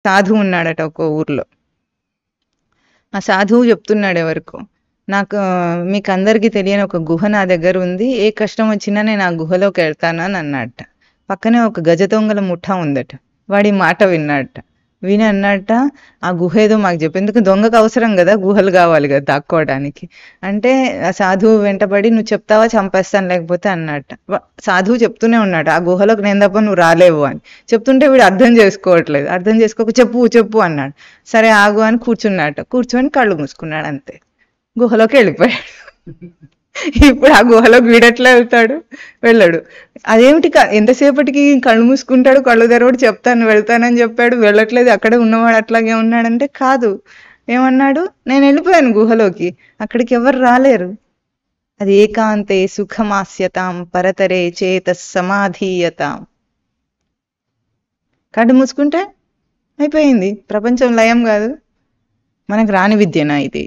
సాధువు ఉన్నాడట ఒక ఊర్లో. ఆ సాధువు చెప్తున్నాడు ఎవరికో, నాకు మీకు అందరికీ తెలియని ఒక గుహ నా దగ్గర ఉంది, ఏ కష్టం వచ్చినా నేను ఆ గుహలోకి వెళ్తాను అని అన్నట్ట. పక్కనే ఒక గజ దొంగల ముఠా ఉందట. వాడి మాట విన్నట్ట. విని అన్నట్ట, ఆ గుహ ఏదో మాకు చెప్పు, ఎందుకు దొంగకు అవసరం కదా, గుహలు కావాలి కదా దాక్కోవడానికి. అంటే ఆ సాధువు వెంటబడి, నువ్వు చెప్తావా చంపేస్తాను లేకపోతే అన్నట్ట. సాధువు చెప్తూనే ఉన్నాడు, ఆ గుహలోకి నేను తప్ప నువ్వు రాలేవు అని. చెప్తుంటే వీడు అర్థం చేసుకోవట్లేదు. అర్థం చేసుకోక చెప్పు చెప్పు అన్నాడు. సరే ఆగు అని కూర్చున్నట్ట. కూర్చొని కళ్ళు మూసుకున్నాడు అంతే. గుహలోకి వెళ్ళిపోయాడు. ఇప్పుడు ఆ గుహలోకి వీడెట్లా వెళ్తాడు? వెళ్ళడు. అదేమిటి ఎంతసేపటికి కళ్ళు మూసుకుంటాడు, కళ్ళు తెరవడు, చెప్తాను వెళ్తానని చెప్పాడు, వెళ్ళట్లేదు, అక్కడే ఉన్నవాడు అట్లాగే ఉన్నాడంటే కాదు. ఏమన్నాడు? నేను వెళ్ళిపోయాను గుహలోకి, అక్కడికి ఎవరు రాలేరు. అది ఏకాంతే సుఖమాస్యతాం పరతరే చేత సమాధీయతాం. కళ్ళు మూసుకుంటే అయిపోయింది, ప్రపంచం లయం కాదు. మనకు రాని విద్యనా ఇది?